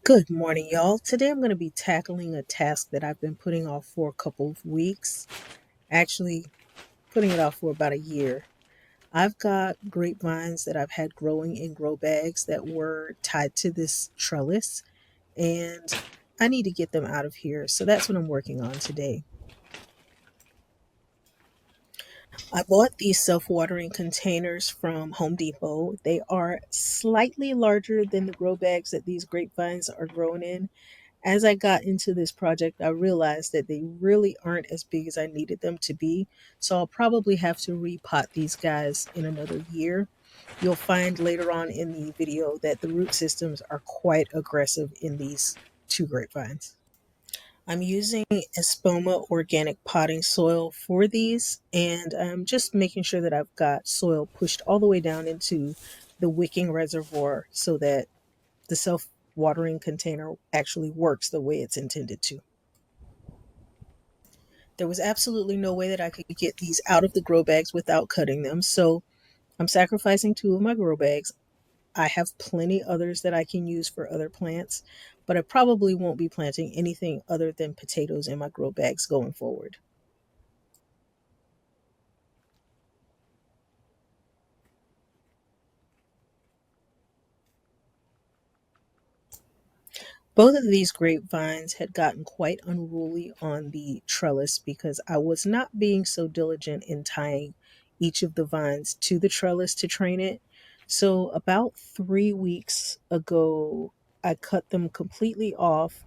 Good morning, y'all. Today I'm going to be tackling a task that I've been putting off for a couple of weeks. Actually, putting it off for about a year. I've got grapevines that I've had growing in grow bags that were tied to this trellis, and I need to get them out of here. So that's what I'm working on today. I bought these self watering containers from Home Depot. They are slightly larger than the grow bags that these grapevines are grown in. As I got into this project, I realized that they really aren't as big as I needed them to be. So I'll probably have to repot these guys in another year. You'll find later on in the video that the root systems are quite aggressive in these two grapevines. I'm using Espoma organic potting soil for these, and I'm just making sure that I've got soil pushed all the way down into the wicking reservoir so that the self watering container actually works the way it's intended to. There was absolutely no way that I could get these out of the grow bags without cutting them, so I'm sacrificing two of my grow bags. I have plenty others that I can use for other plants, but I probably won't be planting anything other than potatoes in my grow bags going forward. Both of these grapevines had gotten quite unruly on the trellis because I was not being so diligent in tying each of the vines to the trellis to train it. So, about 3 weeks ago, I cut them completely off,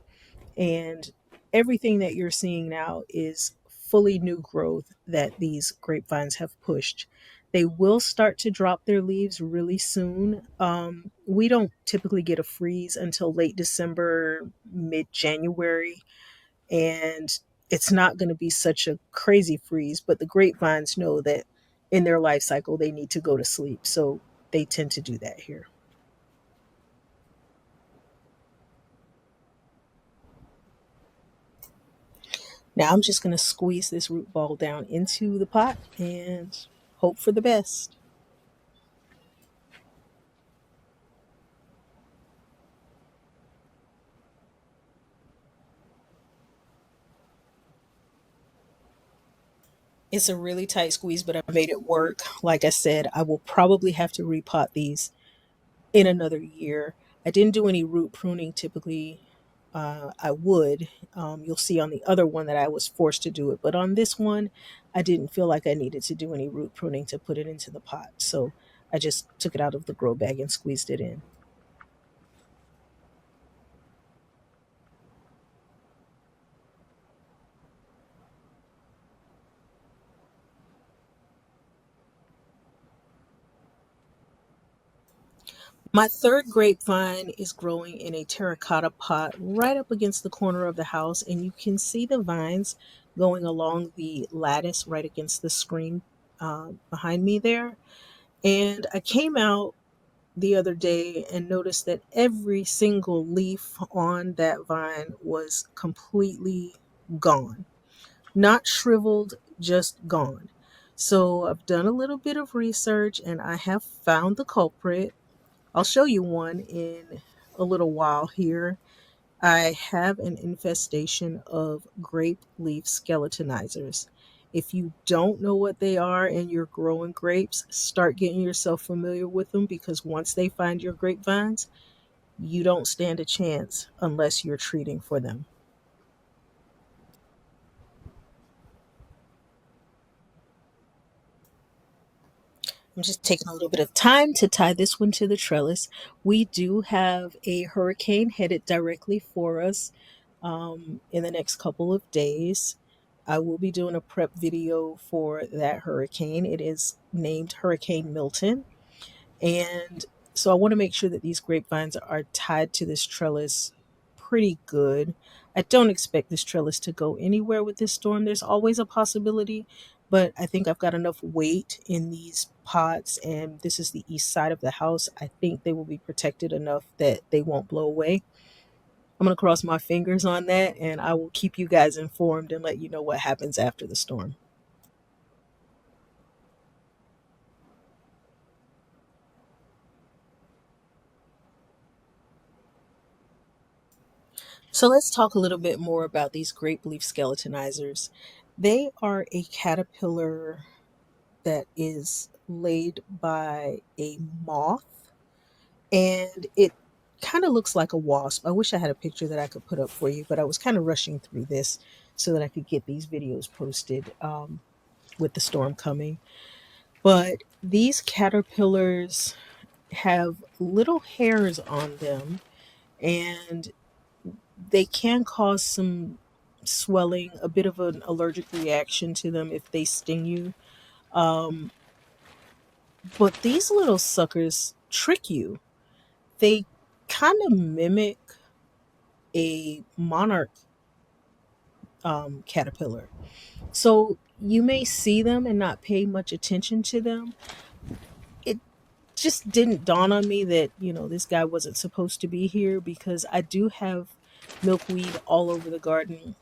and everything that you're seeing now is fully new growth that these grapevines have pushed. They will start to drop their leaves really soon. We don't typically get a freeze until late December, mid January, and it's not going to be such a crazy freeze, but the grapevines know that in their life cycle they need to go to sleep. So they tend to do that here. Now I'm just going to squeeze this root ball down into the pot and hope for the best. It's a really tight squeeze, but I made it work. Like I said, I will probably have to repot these in another year. I didn't do any root pruning typically. I would. You'll see on the other one that I was forced to do it. But on this one, I didn't feel like I needed to do any root pruning to put it into the pot. So I just took it out of the grow bag and squeezed it in. My third grapevine is growing in a terracotta pot right up against the corner of the house, and you can see the vines going along the lattice right against the screen behind me there. And I came out the other day and noticed that every single leaf on that vine was completely gone. Not shriveled, just gone. So I've done a little bit of research and I have found the culprit. I'll show you one in a little while here. I have an infestation of grape leaf skeletonizers. If you don't know what they are and you're growing grapes, start getting yourself familiar with them because once they find your grapevines, you don't stand a chance unless you're treating for them. I'm just taking a little bit of time to tie this one to the trellis. We do have a hurricane headed directly for us in the next couple of days. I will be doing a prep video for that hurricane. It is named Hurricane Milton. And so I want to make sure that these grapevines are tied to this trellis pretty good. I don't expect this trellis to go anywhere with this storm. There's always a possibility, but I think I've got enough weight in these pots, and this is the east side of the house. I think they will be protected enough that they won't blow away. I'm going to cross my fingers on that, and I will keep you guys informed and let you know what happens after the storm. So let's talk a little bit more about these grape leaf skeletonizers. They are a caterpillar that is laid by a moth, and it kind of looks like a wasp. I wish I had a picture that I could put up for you, but I was kind of rushing through this so that I could get these videos posted with the storm coming. But these caterpillars have little hairs on them, and they can cause some swelling, a bit of an allergic reaction to them if they sting you. Um, but these little suckers trick you. They kind of mimic a monarch caterpillar. So you may see them and not pay much attention to them. It just didn't dawn on me that, this guy wasn't supposed to be here because I do have milkweed all over the garden.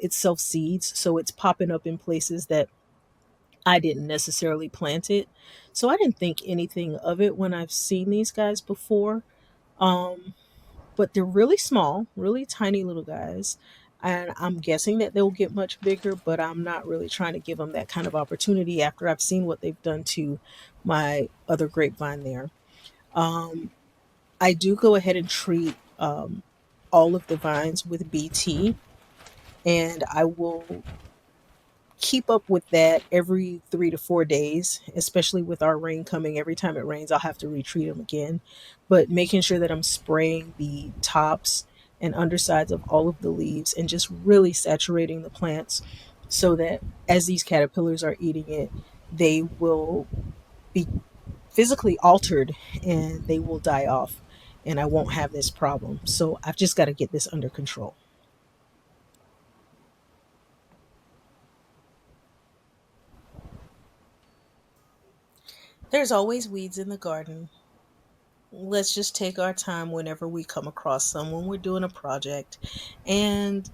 It self seeds, so it's popping up in places that I didn't necessarily plant it. So I didn't think anything of it when I've seen these guys before. Um, but they're really small, really tiny little guys. And I'm guessing that they'll get much bigger, but I'm not really trying to give them that kind of opportunity after I've seen what they've done to my other grapevine there. Um, I do go ahead and treat all of the vines with BT, and I will keep up with that every 3 to 4 days, especially with our rain coming. Every time it rains, I'll have to retreat them again. But making sure that I'm spraying the tops and undersides of all of the leaves and just really saturating the plants so that as these caterpillars are eating it, they will be physically altered and they will die off. And I won't have this problem. So I've just got to get this under control. There's always weeds in the garden. Let's just take our time whenever we come across some when we're doing a project and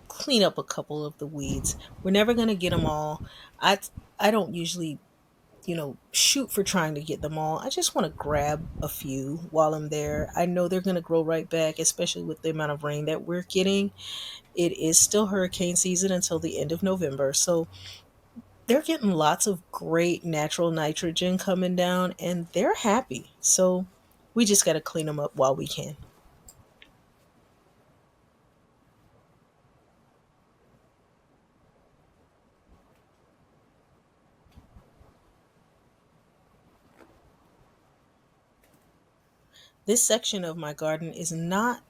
clean up a couple of the weeds. We're never going to get them all. I don't usually, shoot for trying to get them all. I just want to grab a few while I'm there. I know they're going to grow right back, especially with the amount of rain that we're getting. It is still hurricane season until the end of November. So they're getting lots of great natural nitrogen coming down and they're happy. So we just got to clean them up while we can. This section of my garden is not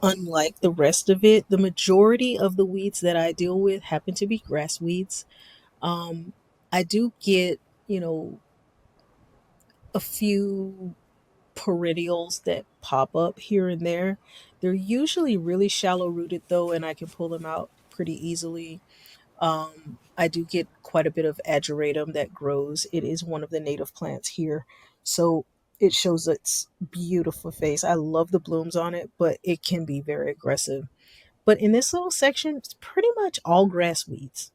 unlike the rest of it. The majority of the weeds that I deal with happen to be grass weeds. Um, I do get, you know, a few perennials that pop up here and there. They're usually really shallow rooted though, and I can pull them out pretty easily. I do get quite a bit of ageratum that grows. It is one of the native plants here. So it shows its beautiful face. I love the blooms on it, but it can be very aggressive. But in this little section, it's pretty much all grass weeds.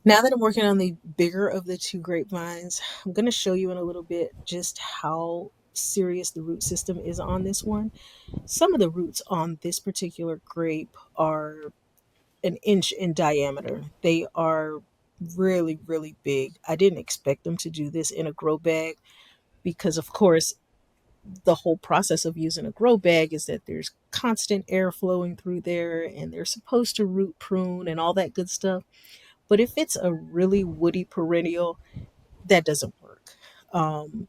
Now that I'm working on the bigger of the two grapevines, I'm going to show you in a little bit just how serious the root system is on this one. Some of the roots on this particular grape are an inch in diameter. They are really, really big. I didn't expect them to do this in a grow bag because, of course, the whole process of using a grow bag is that there's constant air flowing through there and they're supposed to root prune and all that good stuff. But if it's a really woody perennial, that doesn't work. Um,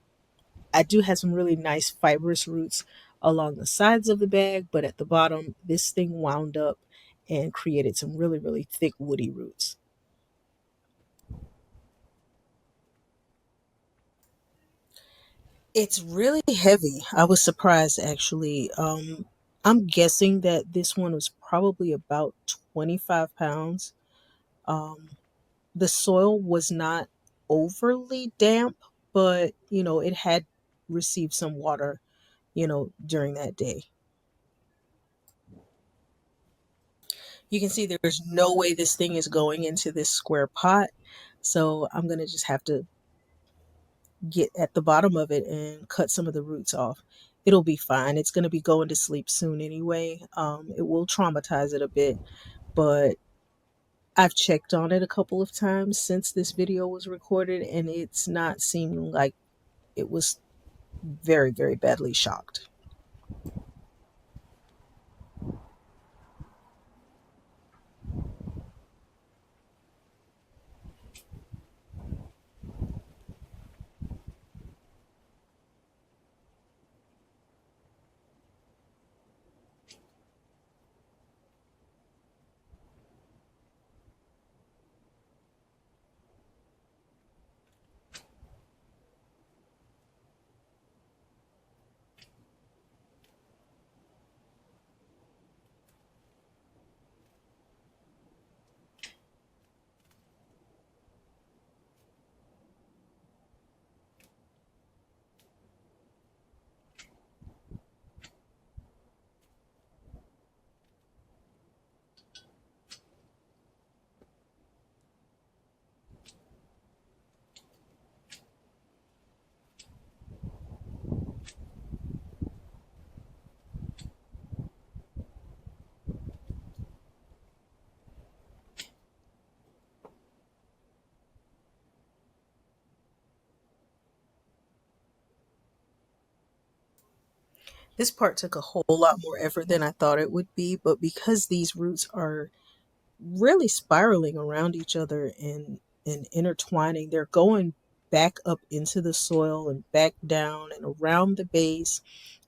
I do have some really nice fibrous roots along the sides of the bag, but at the bottom, this thing wound up and created some really, really thick woody roots. It's really heavy. I was surprised actually. I'm guessing that this one was probably about 25 pounds. Um, the soil was not overly damp, but it had received some water, during that day. You can see there's no way this thing is going into this square pot. So I'm going to just have to get at the bottom of it and cut some of the roots off. It'll be fine. It's going to be going to sleep soon anyway. It will traumatize it a bit, but I've checked on it a couple of times since this video was recorded, and it's not seeming like it was very, very badly shocked. This part took a whole lot more effort than I thought it would be, but because these roots are really spiraling around each other and intertwining, they're going back up into the soil and back down and around the base.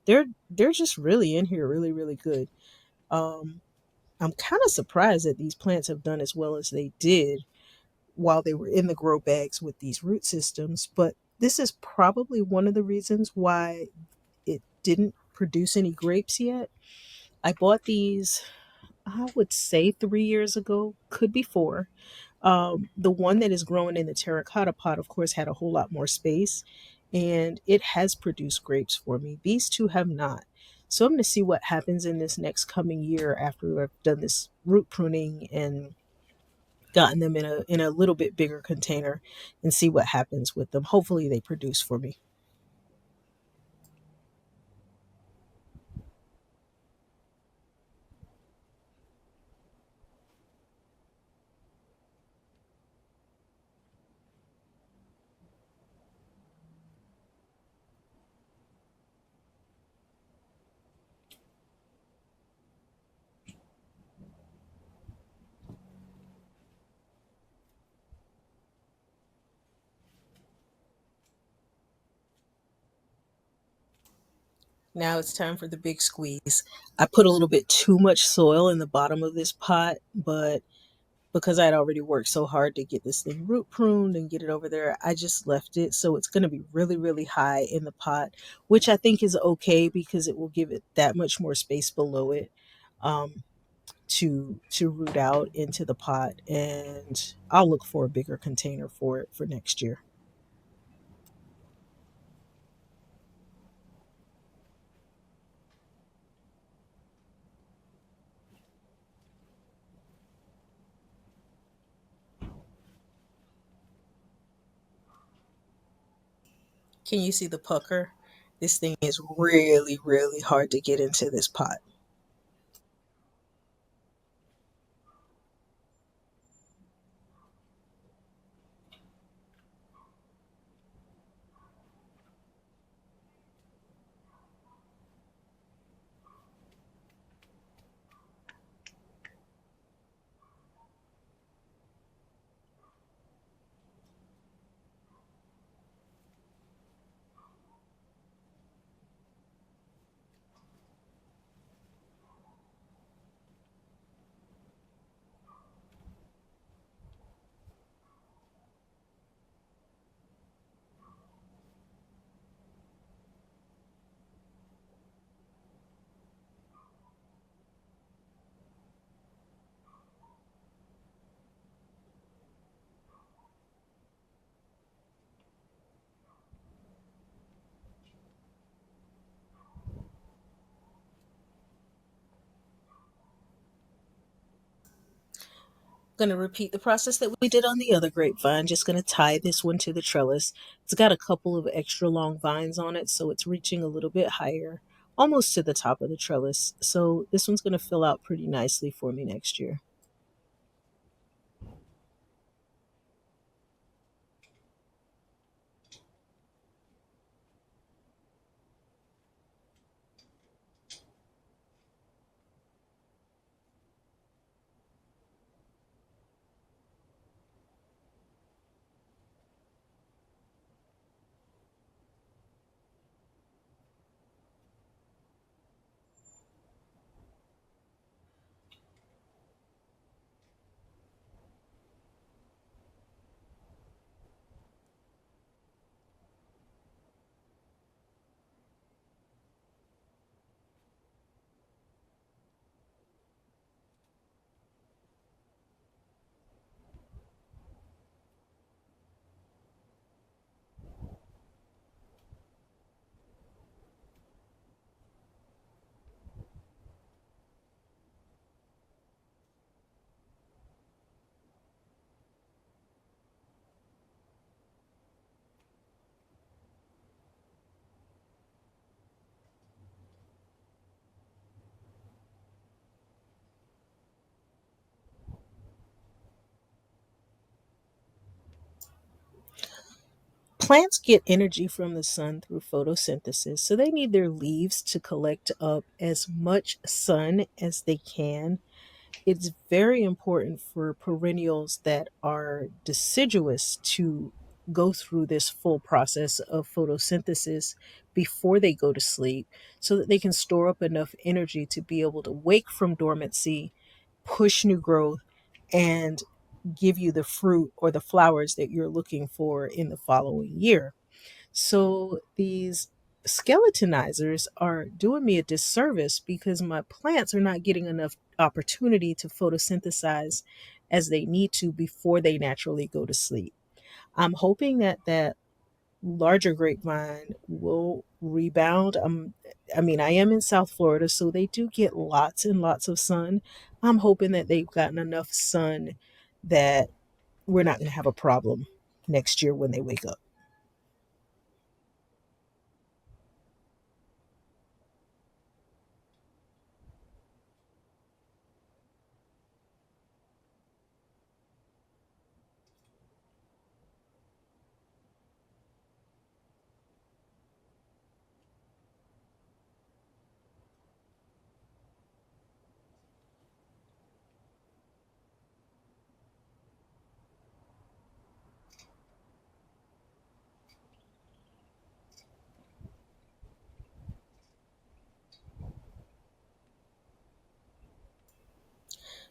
They're just really in here really, really good. Um, I'm kind of surprised that these plants have done as well as they did while they were in the grow bags with these root systems, but this is probably one of the reasons why it didn't produce any grapes yet. I bought these, I would say 3 years ago, could be four. The one that is growing in the terracotta pot, of course, had a whole lot more space and it has produced grapes for me. These two have not. So I'm going to see what happens in this next coming year after I've done this root pruning and gotten them in a little bit bigger container and see what happens with them. Hopefully they produce for me. Now it's time for the big squeeze. I put a little bit too much soil in the bottom of this pot, but because I'd already worked so hard to get this thing root pruned and get it over there, I just left it. So it's going to be really, really high in the pot, which I think is okay because it will give it that much more space below it, um, to root out into the pot. And I'll look for a bigger container for it for next year. Can you see the pucker? This thing is really, really hard to get into this pot. Going to repeat the process that we did on the other grapevine. Just going to tie this one to the trellis. It's got a couple of extra long vines on it, so it's reaching a little bit higher, almost to the top of the trellis. So this one's going to fill out pretty nicely for me next year. Plants get energy from the sun through photosynthesis, so they need their leaves to collect up as much sun as they can. It's very important for perennials that are deciduous to go through this full process of photosynthesis before they go to sleep so that they can store up enough energy to be able to wake from dormancy, push new growth, and give you the fruit or the flowers that you're looking for in the following year. So these skeletonizers are doing me a disservice because my plants are not getting enough opportunity to photosynthesize as they need to before they naturally go to sleep. I'm hoping that that larger grapevine will rebound. I mean, I am in South Florida, so they do get lots and lots of sun. I'm hoping that they've gotten enough sun that we're not going to have a problem next year when they wake up.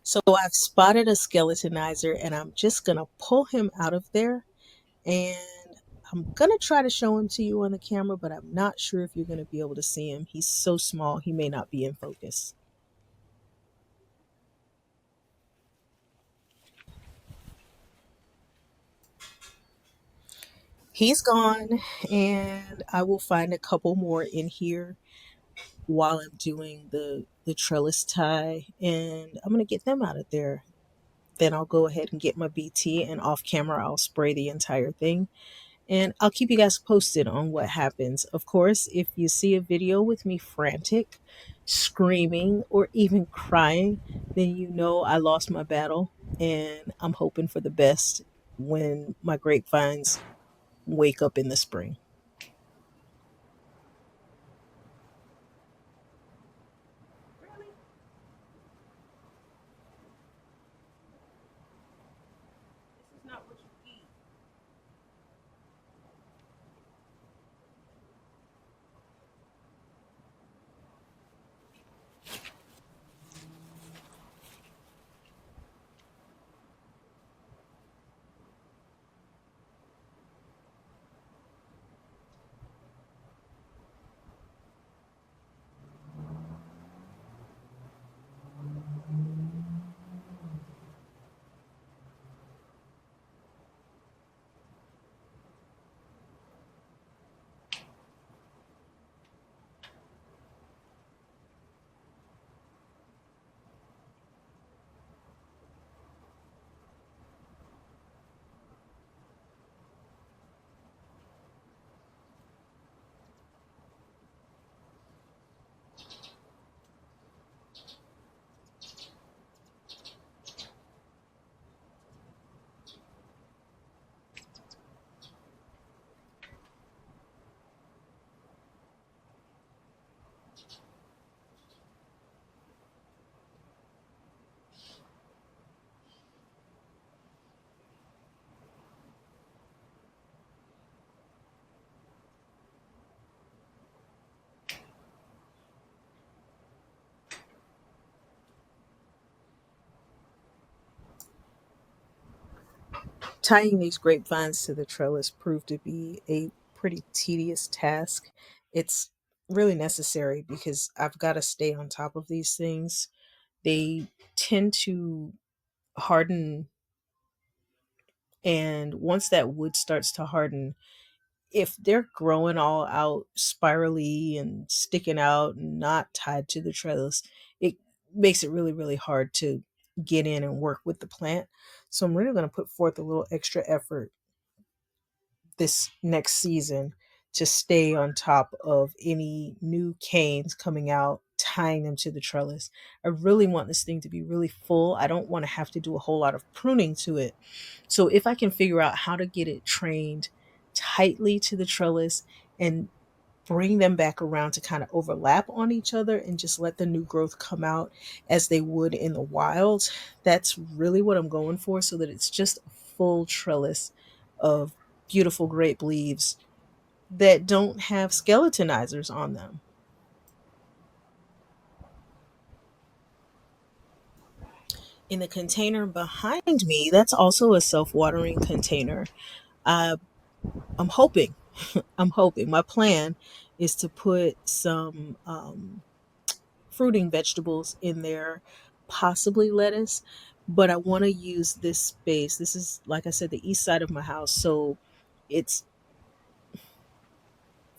So I've spotted a skeletonizer and I'm just going to pull him out of there, and I'm going to try to show him to you on the camera, but I'm not sure if you're going to be able to see him. He's so small, he may not be in focus. He's gone, and I will find a couple more in here while I'm doing the trellis tie, and I'm going to get them out of there. Then I'll go ahead and get my BT, and off camera I'll spray the entire thing. And I'll keep you guys posted on what happens. Of course, if you see a video with me frantic, screaming, or even crying, then you know I lost my battle, and I'm hoping for the best when my grapevines wake up in the spring. This is not what you eat. Tying these grapevines to the trellis proved to be a pretty tedious task. It's really necessary because I've got to stay on top of these things. They tend to harden, and once that wood starts to harden, if they're growing all out spirally and sticking out and not tied to the trellis, it makes it really, really hard to get in and work with the plant. So I'm really going to put forth a little extra effort this next season to stay on top of any new canes coming out, tying them to the trellis. I really want this thing to be really full. I don't want to have to do a whole lot of pruning to it. So if I can figure out how to get it trained tightly to the trellis and bring them back around to kind of overlap on each other and just let the new growth come out as they would in the wild, that's really what I'm going for, so that it's just a full trellis of beautiful grape leaves that don't have skeletonizers on them. In the container behind me, that's also a self-watering container. uh, I'm hoping I'm hoping my plan is to put some fruiting vegetables in there, possibly lettuce. But I want to use this space. This is, like I said, the east side of my house. So it's,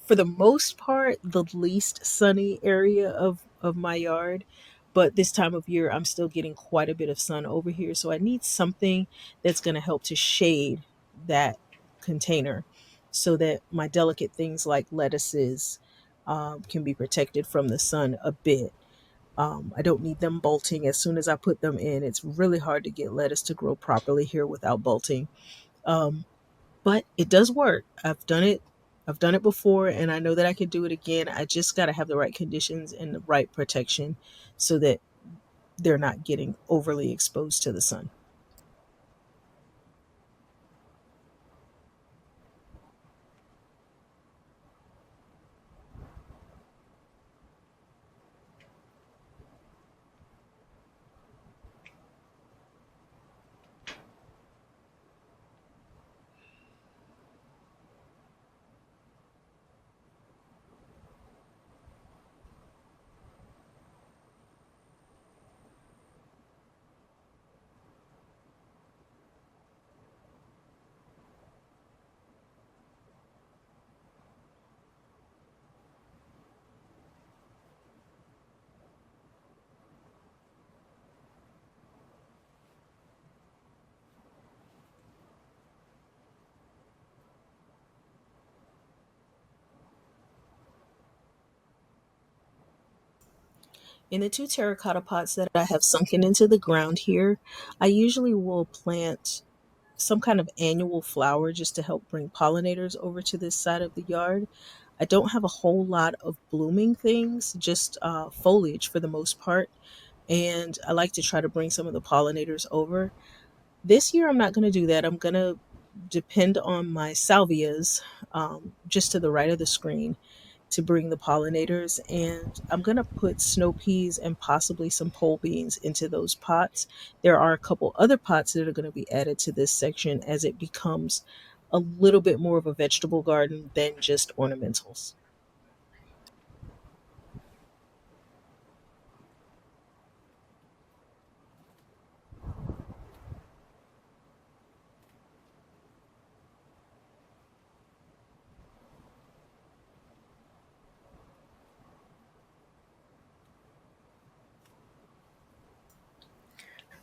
for the most part, the least sunny area of my yard. But this time of year, I'm still getting quite a bit of sun over here. So I need something that's going to help to shade that container so that my delicate things like lettuces can be protected from the sun a bit. I don't need them bolting as soon as I put them in. It's really hard to get lettuce to grow properly here without bolting. Um, but it does work. I've done it. I've done it before, and I know that I can do it again. I just got to have the right conditions and the right protection so that they're not getting overly exposed to the sun. In the two terracotta pots that I have sunken into the ground here, I usually will plant some kind of annual flower just to help bring pollinators over to this side of the yard. I don't have a whole lot of blooming things, just foliage for the most part. And I like to try to bring some of the pollinators over. This year, I'm not going to do that. I'm going to depend on my salvias just to the right of the screen to bring the pollinators. And I'm going to put snow peas and possibly some pole beans into those pots. There are a couple other pots that are going to be added to this section as it becomes a little bit more of a vegetable garden than just ornamentals.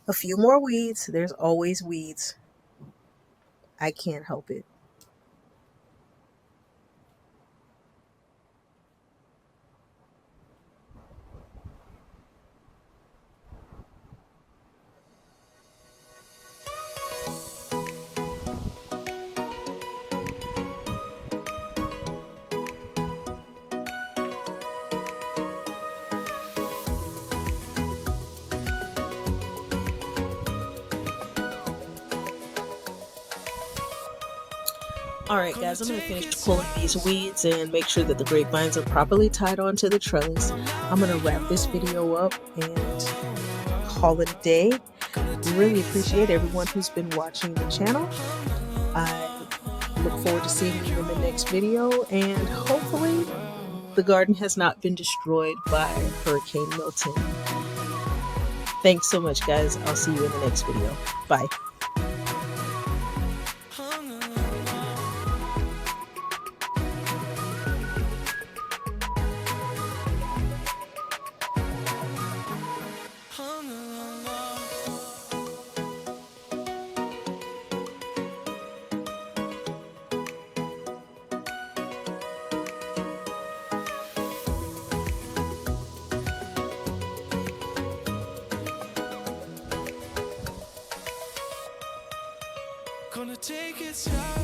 A few more weeds. There's always weeds. I can't help it. All right, guys, I'm going to finish pulling these weeds and make sure that the grapevines are properly tied onto the trellis. I'm going to wrap this video up and call it a day. Really appreciate everyone who's been watching the channel. I look forward to seeing you in the next video, and hopefully the garden has not been destroyed by Hurricane Milton. Thanks so much, guys. I'll see you in the next video. Bye. Gonna take it slow.